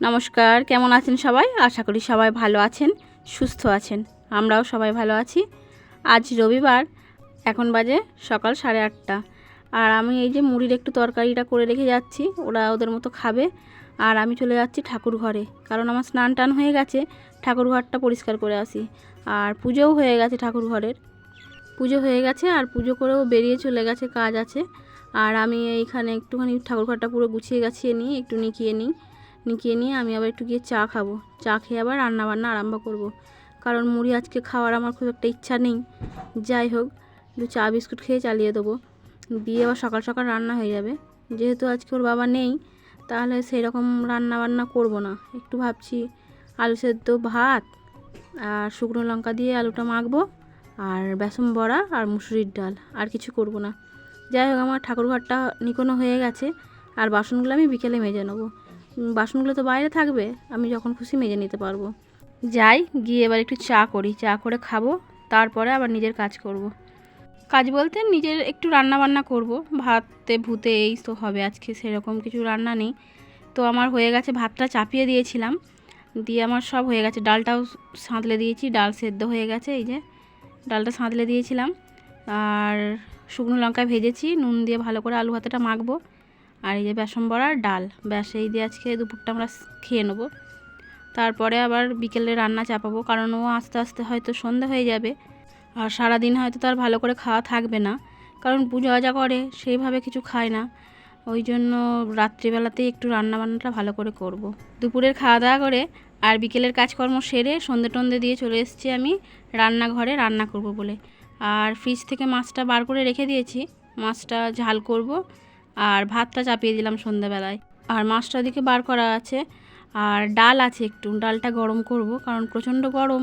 নমস্কার, কেমন আছেন সবাই? আশা করি সবাই ভালো আছেন, সুস্থ আছেন। আমরাও সবাই ভালো আছি। আজ রবিবার, এখন বাজে সকাল 8:30। আর আমি এই যে মুড়ির একটু তরকারিটা করে রেখে যাচ্ছি, ওরা ওদের মতো খাবে। আর আমি চলে যাচ্ছি ঠাকুর ঘরে, কারণ আমার স্নান টান হয়ে গেছে, ঠাকুর ঘরটা পরিষ্কার করে আসি। আর পুজোও হয়ে গেছে, ঠাকুর ঘরের পুজো হয়ে গেছে, আর পুজো করেও বেরিয়ে চলে গেছে, কাজ আছে। আর আমি এইখানে একটুখানি ঠাকুর ঘরটা পুরো গুছিয়ে গাছিয়ে নিই, একটু নিকিয়ে নিয়ে আমি আবার একটু গিয়ে চা খাবো। চা খেয়ে আবার রান্নাবান্না আরম্ভ করব, কারণ মুড়ি আজকে খাওয়ার আমার খুব একটা ইচ্ছা নেই। যাই হোক, একটু চা বিস্কুট খেয়ে চালিয়ে দেবো, দিয়ে আবার সকাল সকাল রান্না হয়ে যাবে। যেহেতু আজকে ওর বাবা নেই, তাহলে সেই রকম রান্নাবান্না করব না। একটু ভাবছি আলু সেদ্ধ, ভাত আর শুকনো লঙ্কা দিয়ে আলুটা মাখবো, আর বেসন বড়া আর মুসুরির ডাল, আর কিছু করব না। যাই হোক, আমার ঠাকুর ঘরটা নিকোনো হয়ে গেছে, আর বাসনগুলো আমি বিকেলে মেজে নেবো। বাসনগুলো তো বাইরে থাকবে, আমি যখন খুশি মেজে নিতে পারবো। যাই গিয়ে এবার একটু চা করি, চা করে খাবো, তারপরে আবার নিজের কাজ করব। কাজ বলতে নিজের একটু রান্না বান্না করব, ভাতে ভুতে এই তো হবে। আজকে সেরকম কিছু রান্না নেই। তো আমার হয়ে গেছে, ভাতটা চাপিয়ে দিয়েছিলাম, দিয়ে আমার সব হয়ে গেছে। ডালটাও সাঁতলে দিয়েছি, ডাল সেদ্ধ হয়ে গেছে। এই যে ডালটা সাঁতলে দিয়েছিলাম, আর শুকনো লঙ্কা ভেজেছি, নুন দিয়ে ভালো করে আলু ভাতেটা মাখবো। আর এই যে বেসন বড়ার ডাল, ব্যাস এই দিয়ে আজকে দুপুরটা আমরা খেয়ে নেবো। তারপরে আবার বিকেলে রান্না চাপাবো, কারণ ও আস্তে আস্তে হয়তো সন্ধে হয়ে যাবে, আর সারাদিন হয়তো তার ভালো করে খাওয়া থাকবে না, কারণ পূজা আজা করে, সেইভাবে কিছু খায় না। ওই জন্য রাত্রিবেলাতেই একটু রান্নাবান্নাটা ভালো করে করব। দুপুরের খাওয়া দাওয়া করে আর বিকেলের কাজকর্ম সেরে সন্ধে টন্ধে দিয়ে চলে এসেছি আমি রান্নাঘরে, রান্না করব বলে। আর ফ্রিজ থেকে মাছটা বার করে রেখে দিয়েছি, মাছটা ঝাল করব। আর ভাতটা চাপিয়ে দিলাম সন্ধ্যাবেলায়, আর মাছটা ওদিকে বার করা আছে। আর ডাল আছে, একটু ডালটা গরম করব, কারণ প্রচণ্ড গরম।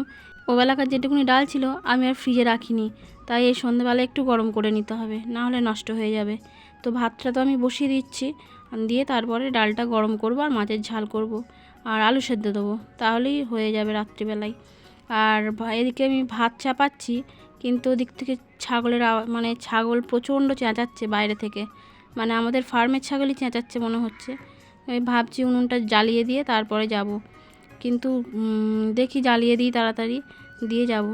ওবেলাকার যেটুকুনি ডাল ছিল আমি আর ফ্রিজে রাখিনি, তাই এই সন্ধ্যাবেলায় একটু গরম করে নিতে হবে, না হলে নষ্ট হয়ে যাবে। তো ভাতটা তো আমি বসিয়ে দিচ্ছি, দিয়ে তারপরে ডালটা গরম করব, আর মাছের ঝাল করব, আর আলু সেদ্ধ দেবো, তাহলেই হয়ে যাবে রাত্রিবেলায়। আর এদিকে আমি ভাত চাপাচ্ছি, কিন্তু ওদিক থেকে ছাগলের মানে ছাগল প্রচণ্ড চেঁচাচ্ছে বাইরে থেকে, মানে আমাদের ফার্মের ছাগলই চেঁচাচ্ছে মনে হচ্ছে। আমি ভাবছি উনুনটা জ্বালিয়ে দিয়ে তারপরে যাব, কিন্তু দেখি জ্বালিয়ে দিই তাড়াতাড়ি, দিয়ে যাব।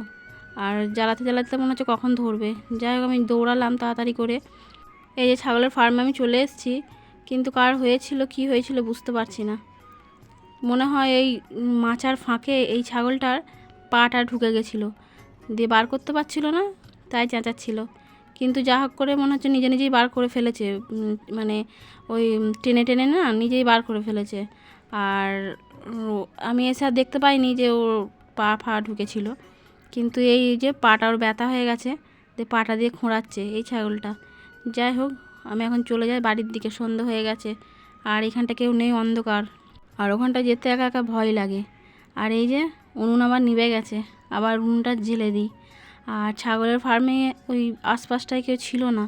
আর জ্বালাতে জ্বালাতে মনে হচ্ছে কখন ধরবে। যাই হোক, আমি দৌড়ালাম তাড়াতাড়ি করে। এই যে ছাগলের ফার্মে আমি চলে এসেছি, কিন্তু কার হয়েছিল কি হয়েছিল বুঝতে পারছি না। মনে হয় এই মাচার ফাঁকে এই ছাগলটার পাটা ঢুকে গেছিলো, দিয়ে বার করতে পারছিল না, তাই চেঁচাচ্ছিল। কিন্তু যা হোক করে মনে হচ্ছে নিজে নিজেই বার করে ফেলেছে, মানে ওই টেনে টেনে না নিজেই বার করে ফেলেছে। আর আমি এসে আর দেখতে পাইনি যে ওর পা ঢুকেছিল, কিন্তু এই যে পাটা ওর ব্যথা হয়ে গেছে, দিয়ে পাটা দিয়ে খোঁড়াচ্ছে এই ছাগলটা। যাই হোক, আমি এখন চলে যাই বাড়ির দিকে, সন্ধ্যে হয়ে গেছে, আর এখানটা কেউ নেই, অন্ধকার, আর ওখানটা যেতে একা একা ভয় লাগে। আর এই যে উনুন আমার নিভে গেছে, আবার উনুনটা জ্বেলে দিই। আর ছাগলের ফার্মে ওই আশপাশটায় কেউ ছিল না,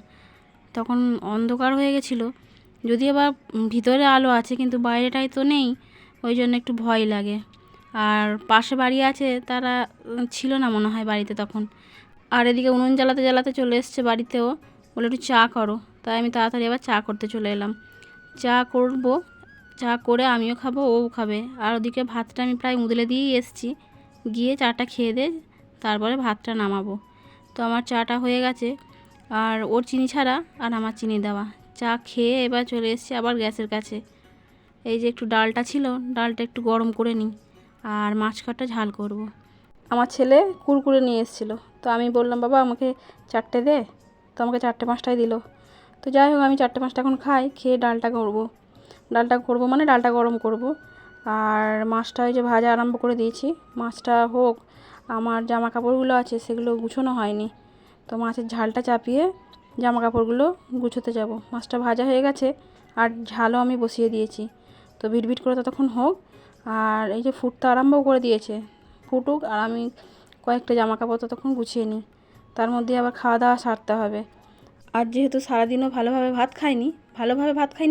তখন অন্ধকার হয়ে গেছিলো। যদি আবার ভিতরে আলো আছে, কিন্তু বাইরেটায় তো নেই, ওই জন্য একটু ভয় লাগে। আর পাশে বাড়ি আছে, তারা ছিল না মনে হয় বাড়িতে তখন। আর এদিকে উনুন জ্বালাতে জ্বালাতে চলে এসছে বাড়িতেও, বলে একটু চা করো, তাই আমি তাড়াতাড়ি আবার চা করতে চলে এলাম। চা করব, চা করে আমিও খাবো, ও খাবে। আর ওদিকে ভাতটা আমি প্রায় উদলে দিয়েই এসছি, গিয়ে চাটা খেয়ে দে তারপরে ভাতটা নামাবো। তো আমার চাটা হয়ে গেছে, আর ওর চিনি ছাড়া আর আমার চিনি দেওয়া। চা খেয়ে এবার চলে এসেছি আবার গ্যাসের কাছে। এই যে একটু ডালটা ছিল, ডালটা একটু গরম করে নিই, আর মাছ কাটা ঝাল করব। আমার ছেলে কুরকুরে নিয়ে এসেছিলো, তো আমি বললাম বাবা আমাকে 4টে দে, তো আমাকে 4টে-5টাই দিল। তো যাই হোক, আমি 4টে-5টা এখন খাই, খেয়ে ডালটা করব মানে ডালটা গরম করব। আর মাছটা ওই যে ভাজা আরম্ভ করে দিয়েছি, মাছটা হোক। আমার জামা কাপড়গুলো আছে, সেগুলো গুছোনো হয়নি, তো মাছের ঝালটা চাপিয়ে জামা কাপড়গুলো গুছোতে যাব। মাছটা ভাজা হয়ে গেছে, আর ঝালও আমি বসিয়ে দিয়েছি, তো ভিটভিট করে ততক্ষণ হোক। আর এই যে ফুটতে আরম্ভ করে দিয়েছে, ফুটুক, আর আমি কয়েকটা জামা কাপড় ততক্ষণ গুছিয়ে নিই, তার মধ্যে আবার খাওয়া দাওয়া সারতে হবে। আর যেহেতু সারাদিনও ভালোভাবে ভাত খাইনি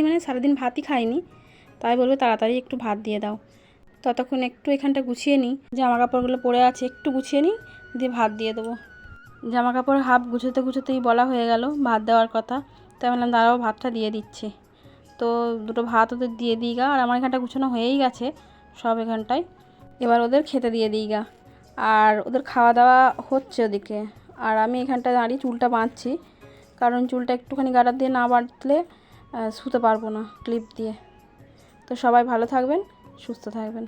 মানে সারাদিন ভাতই খাইনি, তাই বলবে তাড়াতাড়ি একটু ভাত দিয়ে দাও। ততক্ষণ একটু এখানটা গুছিয়ে নিই, জামা কাপড়গুলো পরে আছে একটু গুছিয়ে নিই, দিয়ে ভাত দিয়ে দেবো। জামা কাপড় হাফ গুছোতেই বলা হয়ে গেল ভাত দেওয়ার কথা, তাই বললাম দাঁড়াও ভাতটা দিয়ে দিচ্ছি। তো দুটো ভাত ওদের দিয়ে দিই গা। আর আমার এখানটা গুছানো হয়েই গেছে, সব এখানটায়। এবার ওদের খেতে দিয়ে দিই গা। আর ওদের খাওয়া দাওয়া হচ্ছে ওদিকে, আর আমি এখানটায় দাঁড়িয়ে চুলটা বাঁধছি, কারণ চুলটা একটুখানি গাডার দিয়ে না বাঁধলে শুতে পারবো না ক্লিপ দিয়ে। তো সবাই ভালো থাকবেন, সুস্থ থাকবেন।